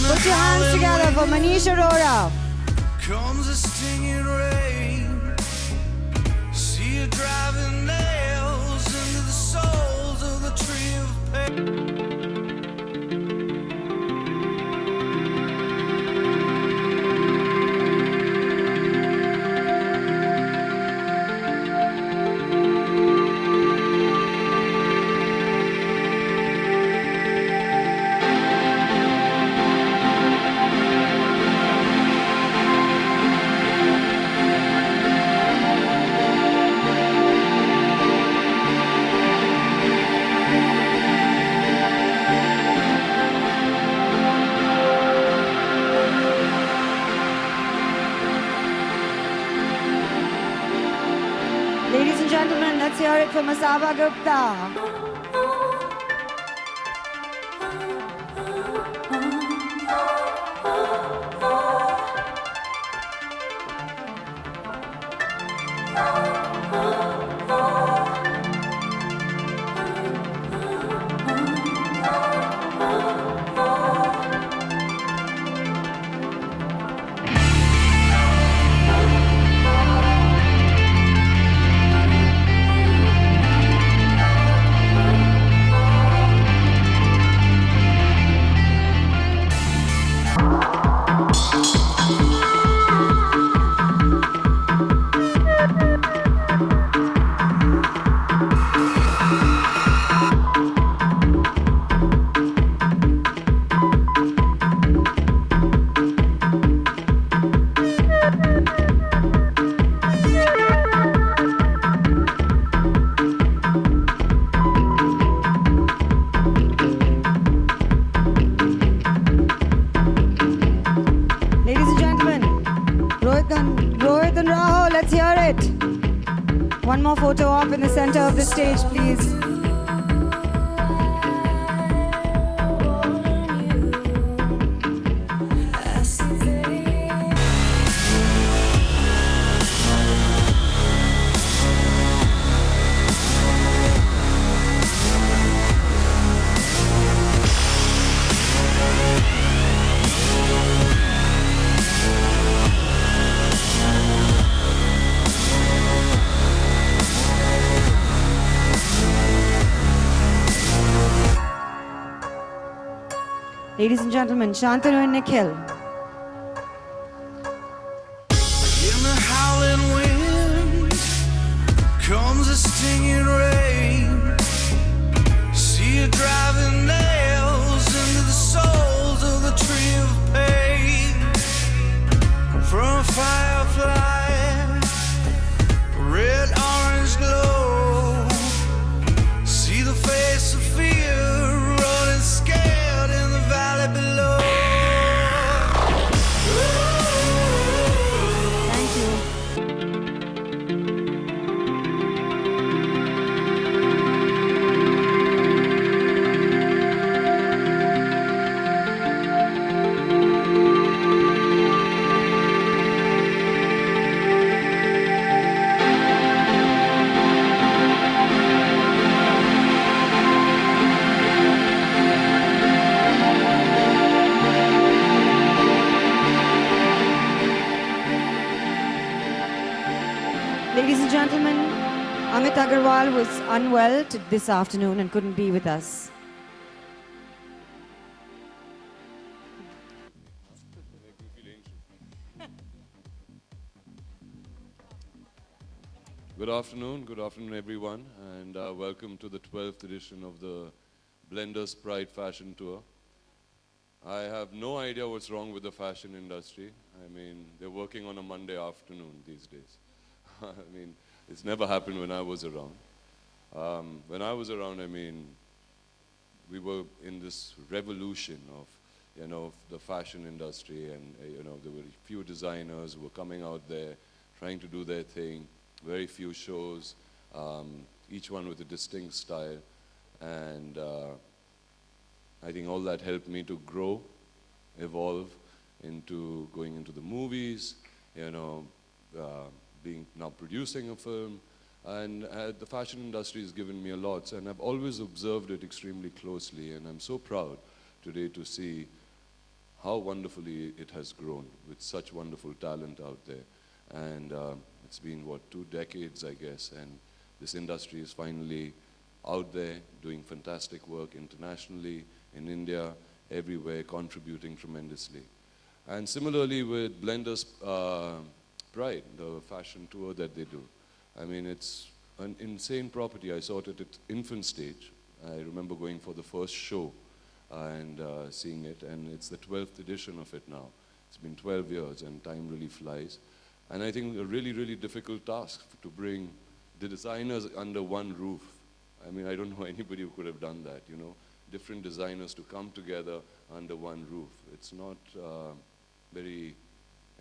Put your hands together for Manish Arora. Comes a stinging rain. See you driving nails into the souls of the tree of pain. Ladies and gentlemen, let's hear it for Masaba Gupta. Ladies and gentlemen, Rohit and Rahul, let's hear it. One more photo op in the center of the stage, please. Ladies and gentlemen, Shantanu and Nikhil. In the howling wind comes a stinging rain. See you driving nails into the souls of the tree of pain. From a firefly, red orange glow. See the face of fear running scared in the valley below. Thank you. Ladies and gentlemen, Amit Agarwal was unwell this afternoon and couldn't be with us. Good afternoon everyone, and welcome to the 12th edition of the Blenders Pride Fashion Tour. I have no idea what's wrong with the fashion industry. I mean, they're working on a Monday afternoon these days. I mean, it's never happened when I was around. When I was around, I mean, we were in this revolution of, the fashion industry, and, there were few designers who were coming out there trying to do their thing, very few shows, each one with a distinct style, and I think all that helped me to grow, evolve into going into the movies, being now producing a film, and the fashion industry has given me a lot, and I've always observed it extremely closely, and I'm so proud today to see how wonderfully it has grown with such wonderful talent out there. And it's been, what, 2 decades, I guess, and this industry is finally out there doing fantastic work internationally, in India, everywhere, contributing tremendously. And similarly with Blenders Pride, the fashion tour that they do. I mean, it's an insane property. I saw it at its infant stage. I remember going for the first show and seeing it, and it's the 12th edition of it now. It's been 12 years, and time really flies. And I think a really, really difficult task to bring the designers under one roof. I mean, I don't know anybody who could have done that, you know. Different designers to come together under one roof. It's not very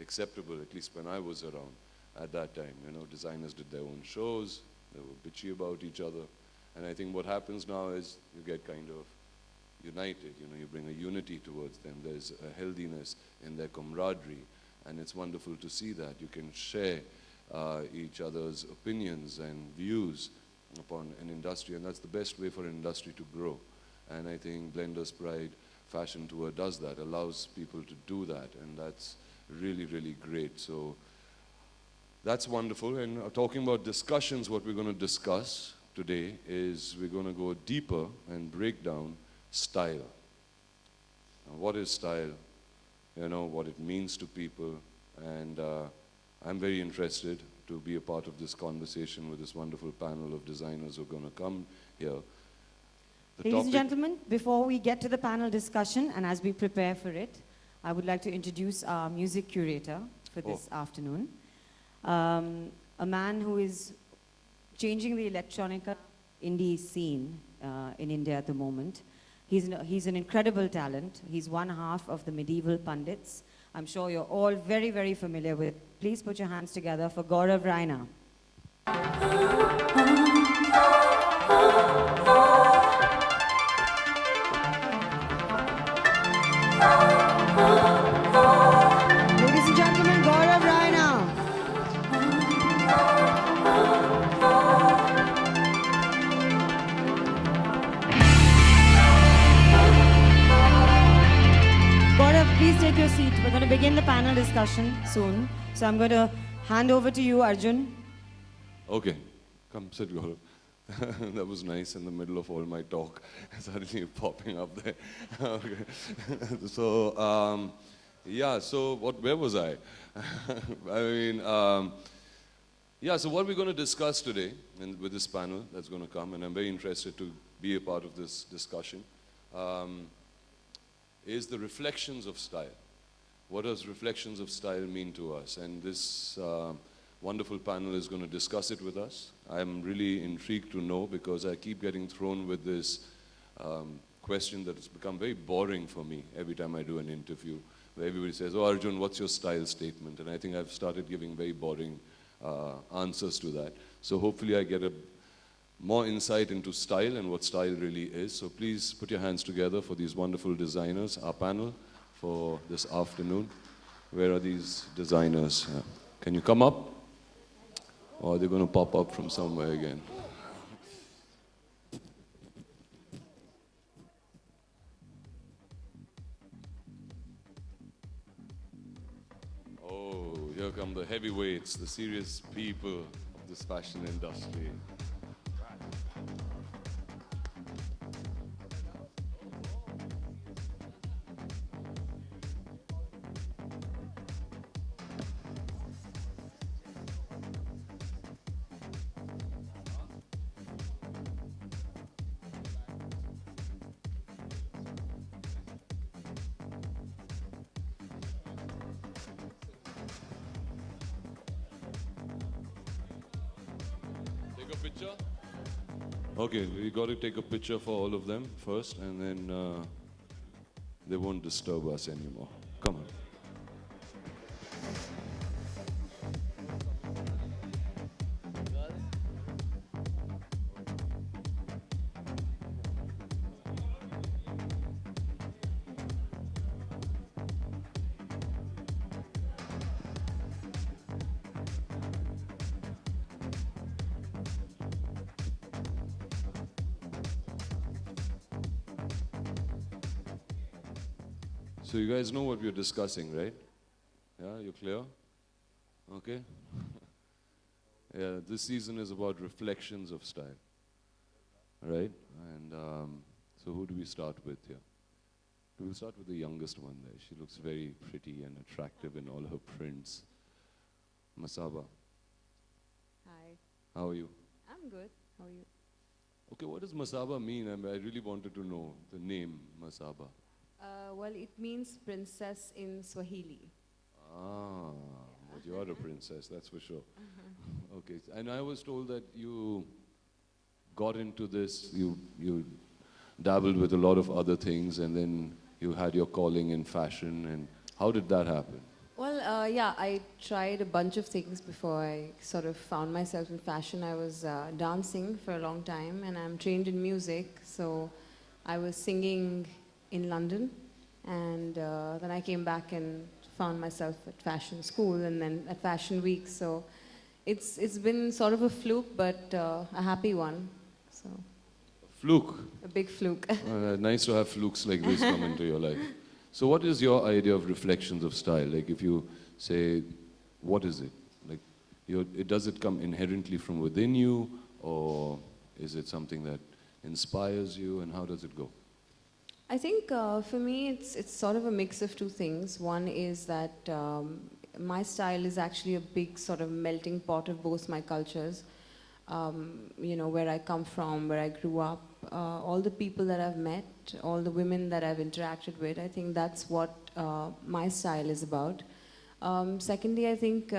acceptable, at least when I was around at that time. You know, designers did their own shows, they were bitchy about each other. And I think what happens now is you get kind of united, you know, you bring a unity towards them. There's a healthiness in their camaraderie, and it's wonderful to see that. You can share each other's opinions and views upon an industry, and that's the best way for an industry to grow. And I think Blenders Pride Fashion Tour does that, allows people to do that, and that's really, really great. So that's wonderful. And talking about discussions, what we're going to discuss today is we're going to go deeper and break down style. Now, what is style? You know, what it means to people. And I'm very interested to be a part of this conversation with this wonderful panel of designers who are going to come here. Ladies and gentlemen, before we get to the panel discussion and as we prepare for it, I would like to introduce our music curator for this afternoon. A man who is changing the electronica indie scene in India at the moment. He's an incredible talent. He's one half of the Medieval Pundits. I'm sure you're all very, very familiar with. Please put your hands together for Gaurav Raina. Ladies and gentlemen, Gaurav Raina. Gaurav, please take your seat. We're going to begin the panel discussion soon. So I'm going to hand over to you, Arjun. Okay, come sit, Gaurav. That was nice in the middle of all my talk, suddenly popping up there. Okay. So, yeah, so where was I? I mean, yeah, so what we're going to discuss today with this panel that's going to come, and I'm very interested to be a part of this discussion, is the reflections of style. What does reflections of style mean to us? And this wonderful panel is going to discuss it with us. I'm really intrigued to know because I keep getting thrown with this question that has become very boring for me every time I do an interview, where everybody says, oh, Arjun, what's your style statement? And I think I've started giving very boring answers to that. So hopefully I get a more insight into style and what style really is. So please put your hands together for these wonderful designers, our panel for this afternoon. Where are these designers? Can you come up? Or are they going to pop up from somewhere again? Oh, here come the heavyweights, the serious people of this fashion industry. Picture? Okay, we got to take a picture for all of them first, and then they won't disturb us anymore. Come on. So you guys know what we're discussing, right? Yeah, you clear? Okay. Yeah, this season is about reflections of style, right? And so who do we start with here? We'll start with the youngest one there. She looks very pretty and attractive in all her prints. Masaba, Hi, how are you? I'm good. How are you? Okay, what does Masaba mean? I mean, I really wanted to know the name Masaba. Well, it means princess in Swahili. Ah, but you are a princess, that's for sure. Okay, and I was told that you got into this, you dabbled with a lot of other things, and then you had your calling in fashion, and how did that happen? Well, yeah, I tried a bunch of things before I sort of found myself in fashion. I was dancing for a long time, and I'm trained in music, so I was singing in London, and then I came back and found myself at fashion school, and then at Fashion Week. So it's been sort of a fluke, but a happy one. So Fluke. a big fluke. Nice to have flukes like this come into your life. So what is your idea of reflections of style? Like if you say, what is it? Like, does it come inherently from within you, or is it something that inspires you, and how does it go? I think for me, it's sort of a mix of two things. One is that my style is actually a big sort of melting pot of both my cultures. You know, where I come from, where I grew up, all the people that I've met, all the women that I've interacted with, I think that's what my style is about. Secondly, I think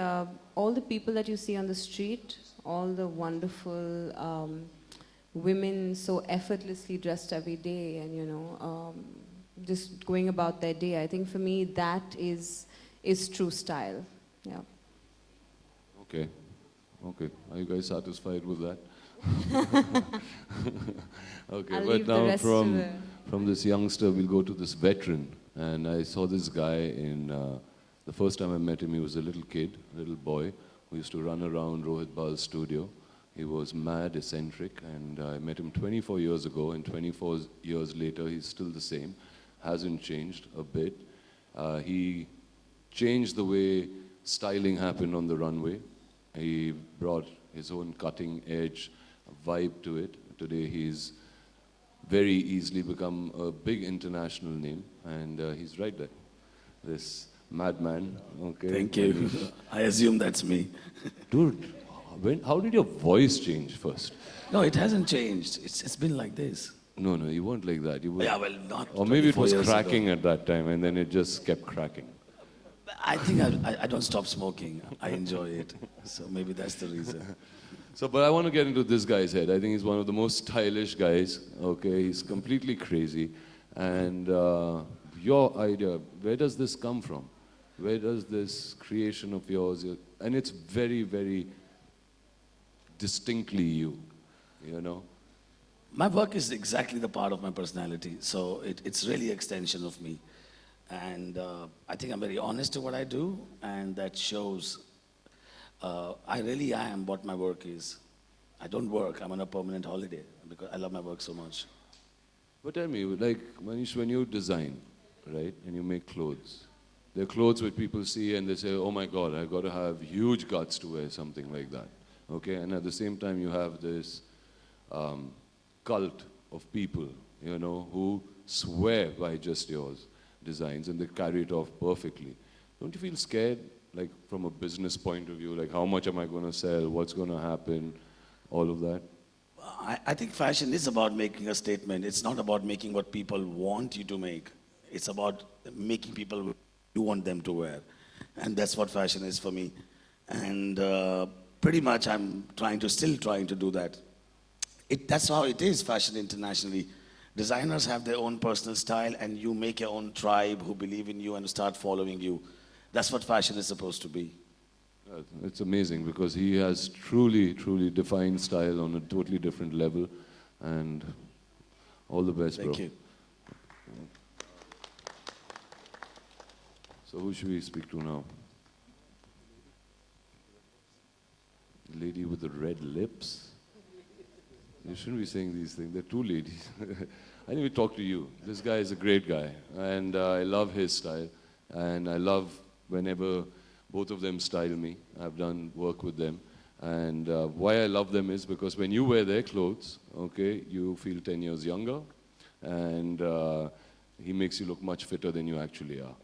all the people that you see on the street, all the wonderful women so effortlessly dressed every day and, you know, just going about their day, I think for me that is true style. Yeah. Okay. Okay. Are you guys satisfied with that? Okay, I'll but leave the now rest to from this youngster, we'll go to this veteran. And I saw this guy in, the first time I met him, he was a little kid, a little boy, who used to run around Rohit Bal's studio. He was mad, eccentric, and I met him 24 years ago, and 24 years later, he's still the same, hasn't changed a bit. He changed the way styling happened on the runway. He brought his own cutting edge vibe to it. Today he's very easily become a big international name, and he's right there. This madman, okay? Thank you. I assume that's me. Dude, how did your voice change first? No, it hasn't changed. It's been like this. No, you weren't like that. You were, Yeah, well, not. or maybe it 24 was years cracking ago. at that time, and then it just kept cracking. I think I don't stop smoking. I enjoy it. So maybe that's the reason. So, but I want to get into this guy's head. I think he's one of the most stylish guys. Okay, he's completely crazy. And your idea, where does this come from? Where does this creation of yours, and it's very, very distinctly you, you know? My work is exactly the part of my personality. So it's really extension of me. And I think I'm very honest to what I do, and that shows I really am what my work is. I don't work, I'm on a permanent holiday because I love my work so much. But tell me, like, Manish, when you design, right, and you make clothes, they're clothes which people see and they say, oh my God, I've got to have huge guts to wear something like that, okay? And at the same time, you have this cult of people, you know, who swear by just yours designs and they carry it off perfectly. Don't you feel scared, like from a business point of view, like how much am I going to sell, what's going to happen, all of that? I think fashion is about making a statement. It's not about making what people want you to make. It's about making people you want them to wear. And that's what fashion is for me. And pretty much I'm still trying to do that. That's how it is, fashion internationally. Designers have their own personal style, and you make your own tribe who believe in you and start following you. That's what fashion is supposed to be. It's amazing because he has truly, truly defined style on a totally different level, and all the best, bro. Thank you. So who should we speak to now? The lady with the red lips? You shouldn't be saying these things. They're two ladies. I need to talk to you. This guy is a great guy, and I love his style, and I love whenever both of them style me. I've done work with them, and why I love them is because when you wear their clothes, okay, you feel 10 years younger, and he makes you look much fitter than you actually are.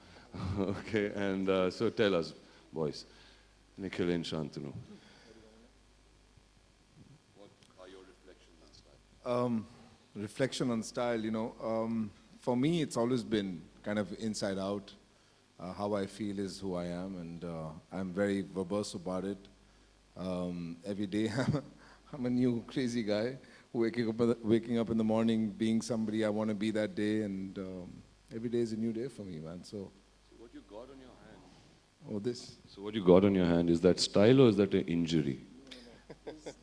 Okay, and so tell us, boys, Nikhil and Shantanu. What are your reflections on style? Reflection on style, for me it's always been kind of inside out. How I feel is who I am, and I'm very verbose about it. Every day I'm a new crazy guy waking up in the morning being somebody I want to be that day, and every day is a new day for me, man. So What you got on your hand? oh, this. So what you got on your hand, is that style or is that an injury?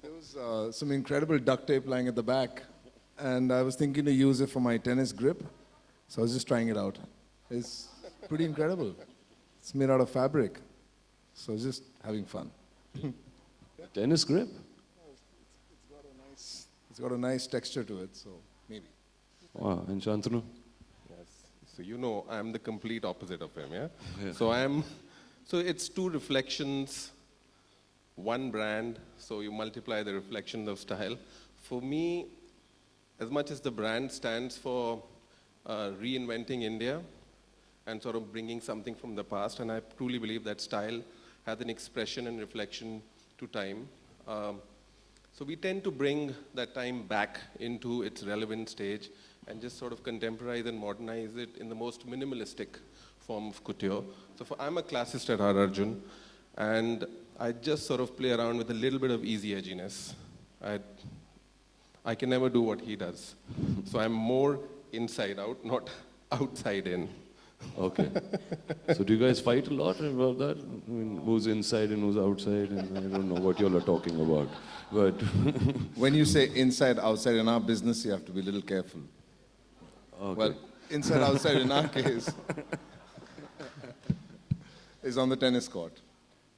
There was some incredible duct tape lying at the back, and I was thinking to use it for my tennis grip, so I was just trying it out. It's pretty incredible. It's made out of fabric, so I was just having fun. Tennis grip? It's got a nice texture to it, so maybe. Wow, and Shantanu? Yes. So I'm the complete opposite of him, yeah? So it's two reflections, one brand, so you multiply the reflections of style. For me, as much as the brand stands for reinventing India and sort of bringing something from the past, and I truly believe that style has an expression and reflection to time. So we tend to bring that time back into its relevant stage and just sort of contemporize and modernize it in the most minimalistic form of couture. So I'm a classist at R. Arjun, and I just sort of play around with a little bit of easy edginess. I can never do what he does. So I'm more inside out, not outside in. Okay. So do you guys fight a lot about that? I mean, who's inside and who's outside? And I don't know what you all are talking about. But When you say inside, outside, in our business, you have to be a little careful. okay. Well, inside, outside, in our case, is on the tennis court.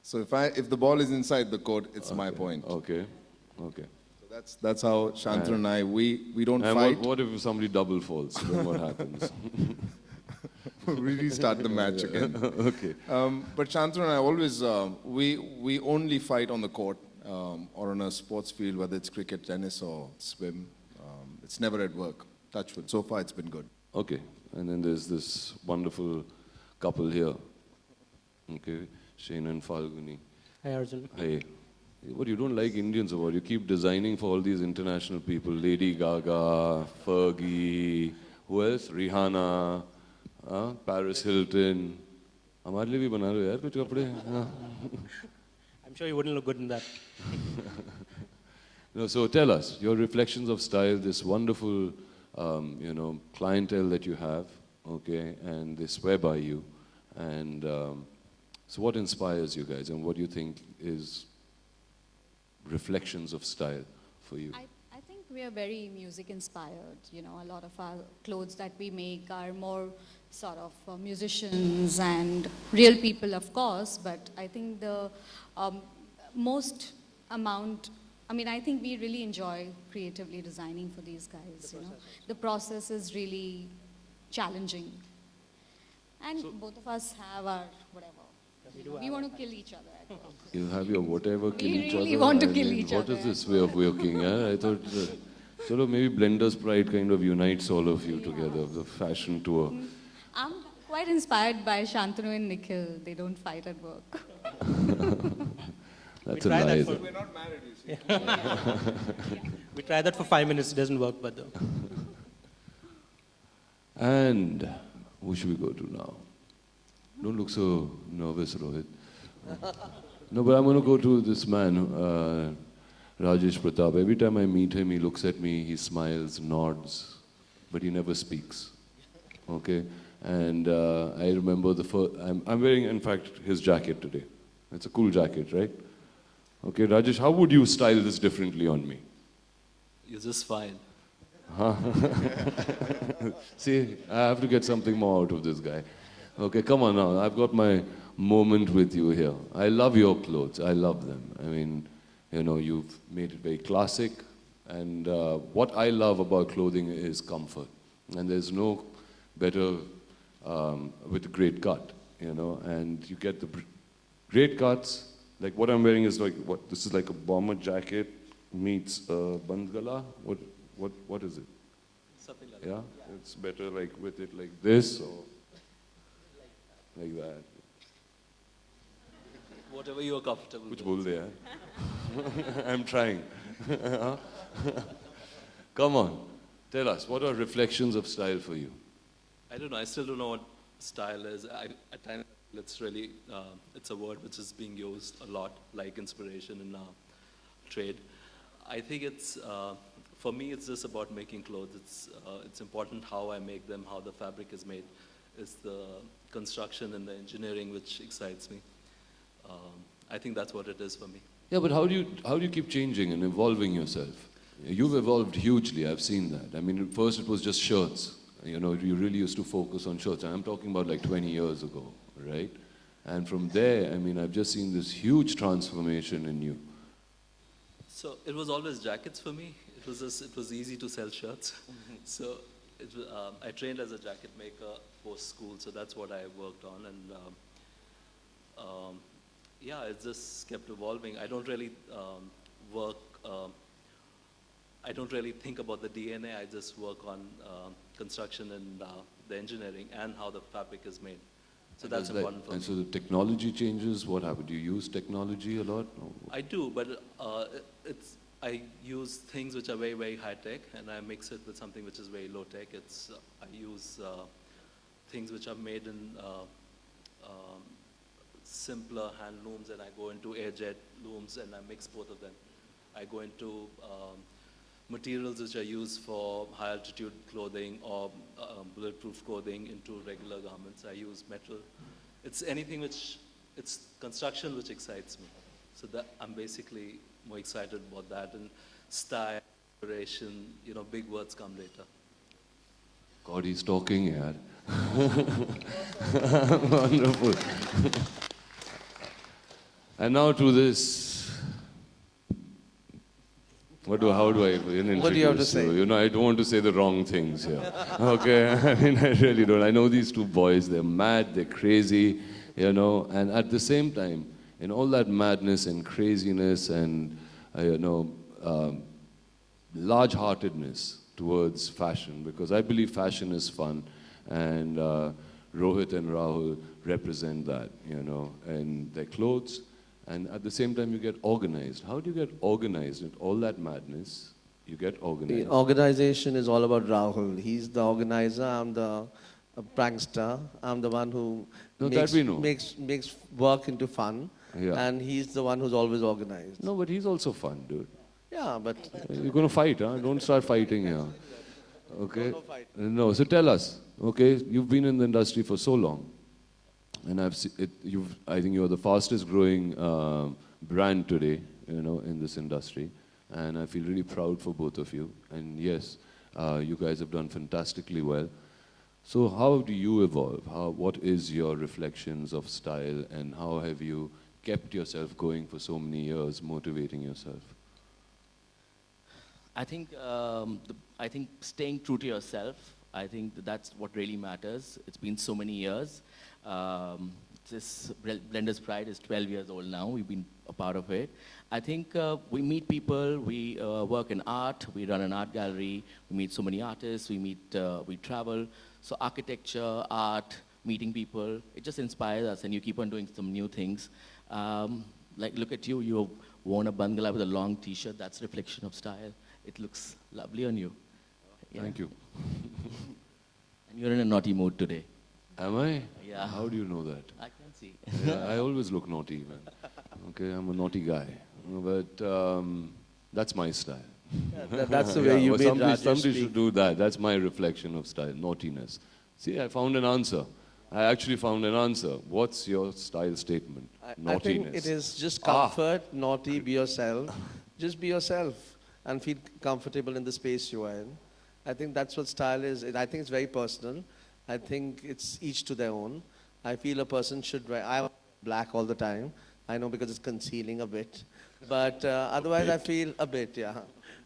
So if the ball is inside the court, it's my point. Okay. Okay. So that's how Shantanu and I, we don't And fight. what if somebody double falls? Then what happens? We restart the match again. Okay. But Shantanu and I always, we only fight on the court or on a sports field, whether it's cricket, tennis, or swim. It's never at work. Touch wood. So far, it's been good. Okay. And then there's this wonderful couple here. Okay. Shane and Falguni. Hi, Arjun. Hey. What, you don't like Indians or what? You keep designing for all these international people. Lady Gaga, Fergie, who else? Rihanna, Paris Hilton. हमारे लिए भी बना लो यार कुछ कपड़े. I'm sure you wouldn't look good in that. No, so tell us your reflections of style, this wonderful, clientele that you have, okay, and they swear by you, and so what inspires you guys, and what do you think is reflections of style for you? I think we are very music inspired. A lot of our clothes that we make are more sort of musicians and real people, of course, but I think the most amount, I think we really enjoy creatively designing for these guys, The process is really challenging. And both of us have our whatever. We want to kill each other at work. You have your whatever, kill We each really other. want to I kill mean, each what other. is this way of working? I thought, sort of maybe Blender's Pride kind of unites all of you together, the fashion tour. I'm quite inspired by Shantanu and Nikhil. They don't fight at work. That's a try lie. that for- We're not married, you see. We tried that for 5 minutes, it doesn't work, but though. And who should we go to now? Don't look so nervous, Rohit. No, but I'm going to go to this man, Rajesh Pratap. Every time I meet him, he looks at me, he smiles, nods, but he never speaks. Okay? And I remember the first, I'm wearing, in fact, his jacket today. It's a cool jacket, right? Okay, Rajesh, how would you style this differently on me? You just fine. See, I have to get something more out of this guy. Okay, come on now. I've got my moment with you here. I love your clothes. I love them. I mean, you've made it very classic, And what I love about clothing is comfort. And there's no better with a great cut, you know, and you get the great cuts. Like what I'm wearing is like, what, this is like a bomber jacket meets bandgala. What is it? Something like Yeah? It's better like with it like this or like that. that. Whatever you are comfortable Kuch with. bol de yaar. I'm trying. Come on, tell us, what are reflections of style for you? I don't know. I still don't know what style is. At times, it's really, it's a word which is being used a lot, like inspiration in trade. I think it's, for me, it's just about making clothes. It's important how I make them, how the fabric is made. It's the construction and the engineering which excites me. I think that's what it is for me. Yeah, but how do you keep changing and evolving yourself? You've evolved hugely, I've seen that. I mean, at first it was just shirts. You know, you really used to focus on shirts. And I'm talking about like 20 years ago, right? And from there, I mean, I've just seen this huge transformation in you. So it was always jackets for me. It was easy to sell shirts. So I trained as a jacket maker post school, so that's what I worked on. And yeah, it just kept evolving. I don't really work. I don't really think about the DNA. I just work on construction and the engineering and how the fabric is made. So that's important for me. And so the technology changes. What happened? Do you use technology a lot? I do, but I use things which are very, very high tech, and I mix it with something which is very low tech. I use things which are made in simpler hand looms, and I go into airjet looms, and I mix both of them. I go into materials which are used for high altitude clothing or bulletproof clothing into regular garments. I use metal. It's anything it's construction which excites me. So that I'm basically more excited about that, and style, inspiration, you know, big words come later. God, he's talking, yaar. Wonderful. And now to this. How do I introduce What do you have to say? You know, I don't want to say the wrong things here. Okay, I mean, I really don't. I know these two boys, they're mad, they're crazy, you know, and at the same time, in all that madness and craziness and, large-heartedness towards fashion, because I believe fashion is fun, and Rohit and Rahul represent that, you know, and their clothes. And at the same time, you get organized. How do you get organized in all that madness? You get organized. The organization is all about Rahul. He's the organizer. I'm the prankster. I'm the one who makes work into fun. Yeah. And he's the one who's always organized. No, but he's also fun, dude. Yeah, but... You're going to fight, huh? Don't start fighting here. Okay? No fight. No, so tell us, okay? You've been in the industry for so long. And I think you're the fastest growing brand today, you know, in this industry. And I feel really proud for both of you. And yes, you guys have done fantastically well. So how do you evolve? What is your reflections of style, and how have you kept yourself going for so many years, motivating yourself? I think staying true to yourself, I think that's what really matters. It's been so many years. This Blenders Pride is 12 years old now. We've been a part of it. I think we meet people, we work in art, we run an art gallery, we meet so many artists, we travel. So architecture, art, meeting people, it just inspires us, and you keep on doing some new things. Like look at you, you've worn a bangala with a long t-shirt, that's a reflection of style. It looks lovely on you. Yeah. Thank you. And you're in a naughty mood today. Am I? Yeah. How do you know that? I can see. Yeah, I always look naughty, man. Okay, I'm a naughty guy. But that's my style. Yeah, that's the way you made Rajesh Somebody speak. should do that. That's my reflection of style, naughtiness. See, I found an answer. I actually found an answer. What's your style statement? Naughtiness. I think it is just comfort, naughty, be yourself. Just be yourself and feel comfortable in the space you are in. I think that's what style is. I think it's very personal. I think it's each to their own. I feel a person should wear, I wear black all the time. I know because it's concealing a bit. But otherwise I feel a bit, yeah.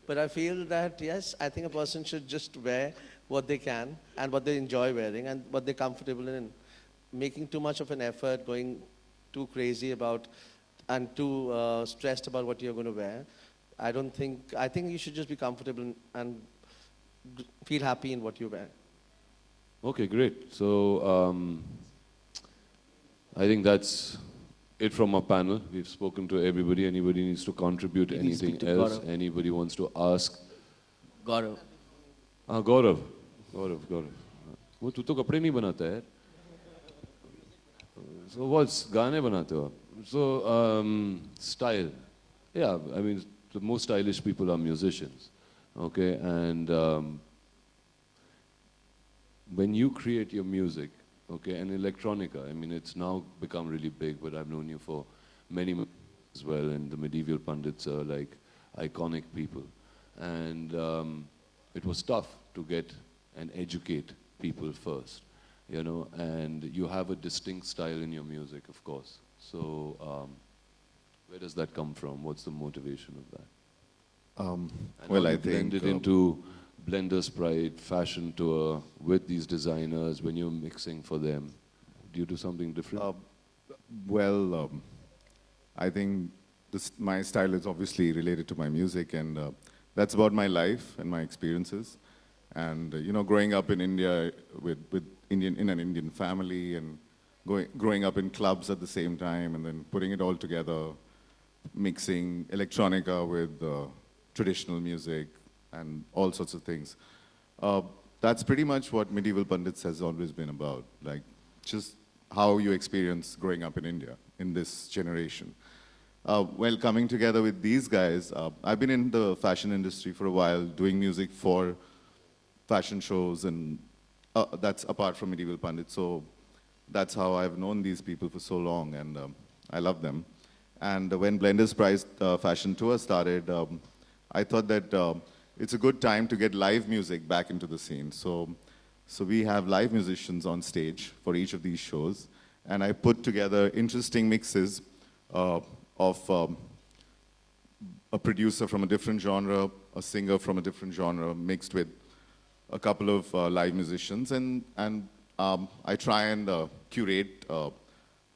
But I feel that, yes, I think a person should just wear what they can and what they enjoy wearing and what they're comfortable in. Making too much of an effort, going too crazy about and too stressed about what you're going to wear, I think you should just be comfortable and feel happy in what you wear. Okay, great. So I think that's it from our panel. We've spoken to everybody. Anybody needs to contribute anything else? Gaurav. Anybody wants to ask? Gaurav. Gaurav. वो तू तो कपड़े नहीं बनाता है. So what's गाने बनाते हो आप? So style. Yeah, I mean the most stylish people are musicians. Okay, and when you create your music, okay, and electronica, I mean, it's now become really big, but I've known you for many years as well, and the medieval pundits are like iconic people. And it was tough to get and educate people first, you know, and you have a distinct style in your music, of course. So where does that come from? What's the motivation of that? Well, I blend think it into Blender's Pride fashion tour with these designers when you're mixing for them. Do you do something different? I think my style is obviously related to my music, and that's about my life and my experiences. And you know, growing up in India in an Indian family, and growing up in clubs at the same time, and then putting it all together, mixing electronica with traditional music and all sorts of things. That's pretty much what Medieval Pundits has always been about, like just how you experience growing up in India in this generation. Well, coming together with these guys, I've been in the fashion industry for a while, doing music for fashion shows, and that's apart from Medieval Pundits. So that's how I've known these people for so long, and I love them. And when Blender's Pride fashion tour started, I thought that it's a good time to get live music back into the scene. So we have live musicians on stage for each of these shows, and I put together interesting mixes of a producer from a different genre, a singer from a different genre, mixed with a couple of live musicians, and I try and curate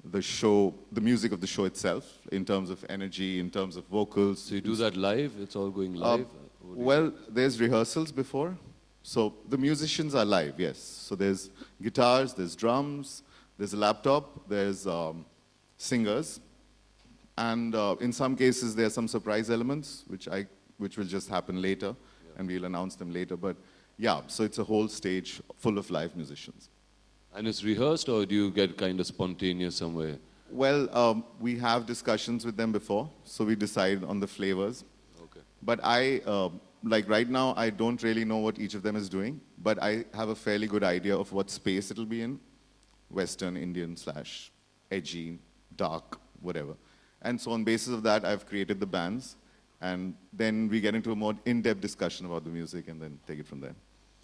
the show, the music of the show itself, in terms of energy, in terms of vocals. So you do that live? It's all going live? Well, there's rehearsals before. So the musicians are live, yes. So there's guitars, there's drums, there's a laptop, there's singers. And in some cases, there are some surprise elements, which will just happen later, and we'll announce them later. But yeah, so it's a whole stage full of live musicians. And it's rehearsed, or do you get kind of spontaneous somewhere? Well, we have discussions with them before, so we decide on the flavors. Okay. But like right now, I don't really know what each of them is doing, but I have a fairly good idea of what space it'll be in. Western, Indian / edgy, dark, whatever. And so on basis of that, I've created the bands, and then we get into a more in-depth discussion about the music and then take it from there.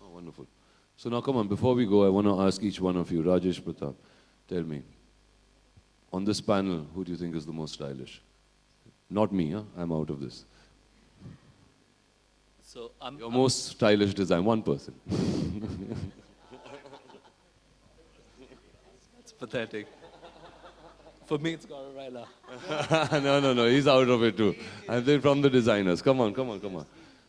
Oh, wonderful. So now come on, before we go, I want to ask each one of you, Rajesh Pratap, tell me, on this panel, who do you think is the most stylish? Not me, huh? I'm out of this. So Your most stylish design, one person. That's pathetic. For me, it's Gaurav Raila. No, he's out of it too. I'm saying from the designers. Come on.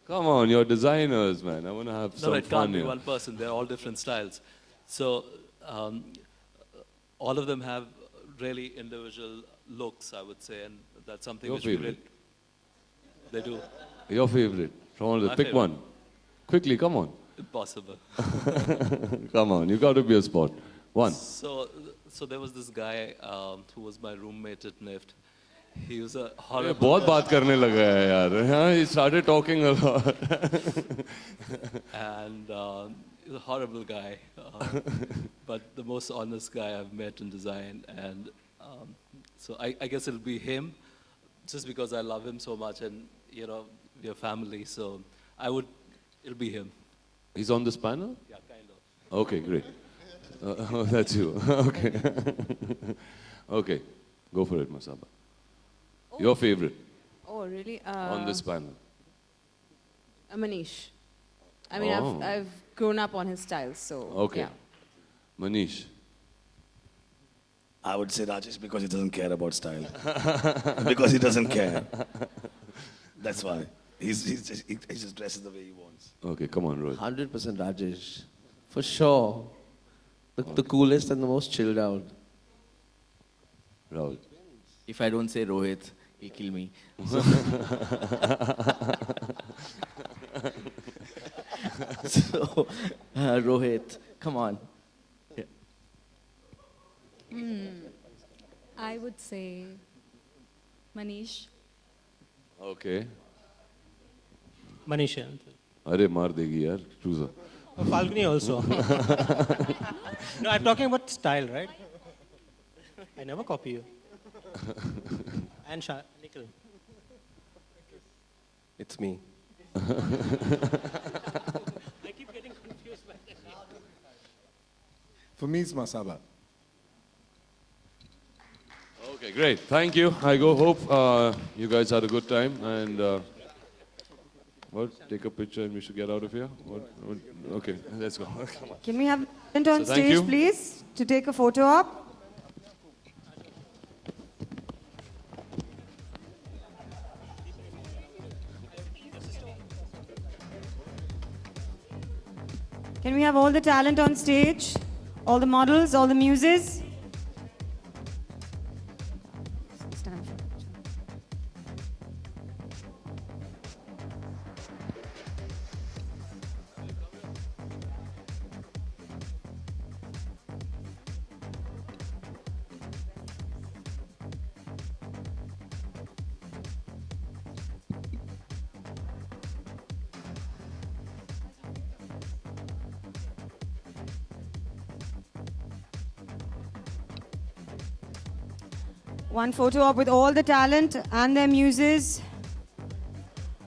Come on, you're designers, man. I want to have some No, it fun can't be here. one person. They're all different styles. So all of them have really individual looks, I would say, and that's something Your which we favorite? they do. Your favorite. From all the, My pick favorite. one. Quickly, come on. Impossible. Come on, you got to be a spot. One. So there was this guy who was my roommate at NIFT. He was a ये horrible बहुत बात करने लगा है यार. हाँ, he started talking a lot. and he was a horrible guy, but the most honest guy I've met in design. And so I guess it'll be him, just because I love him so much, and you know we're family. So it'll be him. He's on this panel? Yeah, kind of. Okay, great. That's you. Okay. Okay, go for it, Masaba. Your favorite Oh, really? on this panel? Manish. I mean, Oh. I've grown up on his style, so Okay. yeah. Manish. I would say Rajesh because he doesn't care about style. Because he doesn't care. That's why. He just dresses the way he wants. Okay, come on, Rohit. 100% Rajesh. For sure. The coolest and the most chilled out. Rahul. If I don't say Rohit, he'll kill me. So, Rohit, come on. Yeah. I would say Manish. Okay. Manisha. अरे मार देगी यार. Chooser. Falguni also. No, I'm talking about style, right? I never copy you. And Nikhil. It's me. I keep getting confused by that. For me, it's Masaba. Okay, great. Thank you. I hope you guys had a good time and take a picture and we should get out of here. Okay, let's go. Come on. Can we have talent on So thank stage, you. please, to take a photo up? Can we have all the talent on stage? All the models, all the muses? Stand for a picture. One photo up with all the talent and their muses.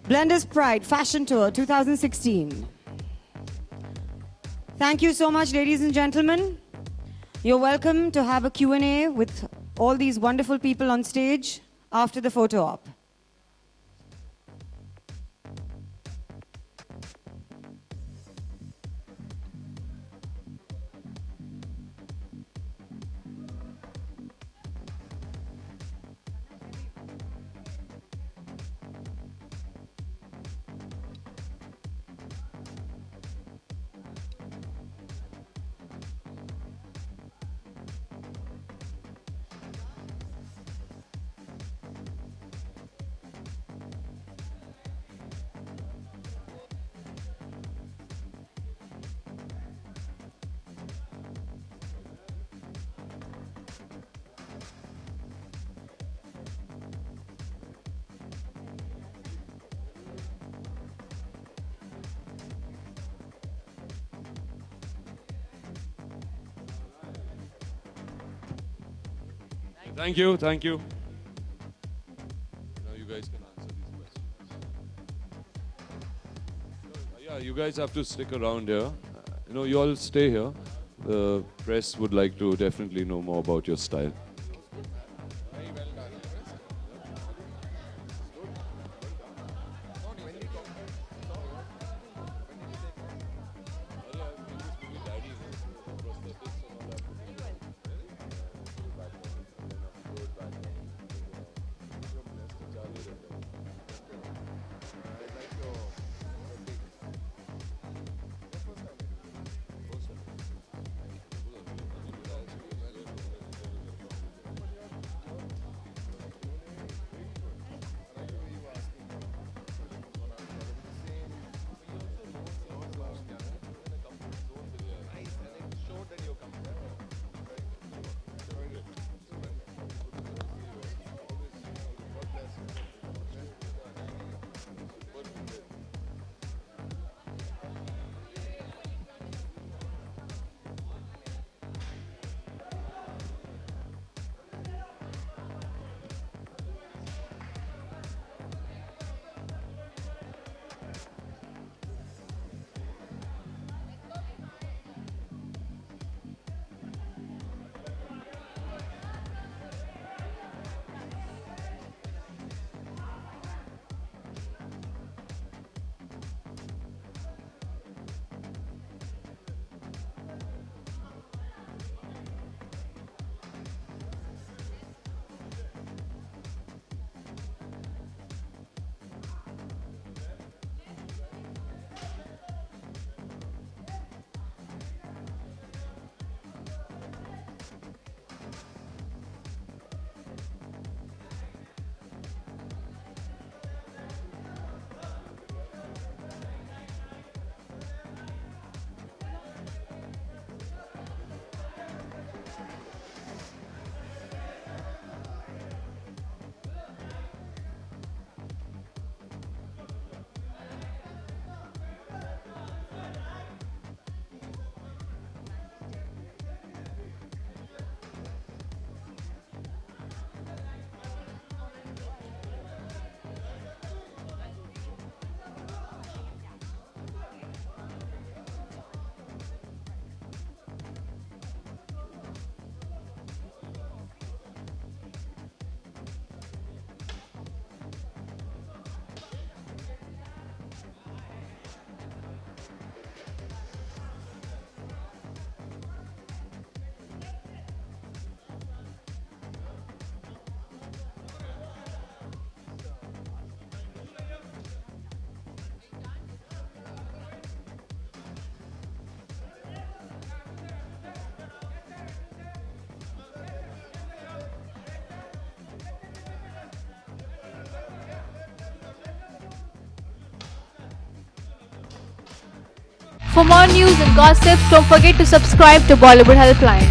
Blenders Pride Fashion Tour 2016. Thank you so much, ladies and gentlemen. You're welcome to have a Q&A with all these wonderful people on stage after the photo op. Thank you, thank you. Now you guys can answer these questions. Yeah, you guys have to stick around here. You all stay here. The press would like to definitely know more about your style. For more news and gossips, don't forget to subscribe to Bollywood Helpline.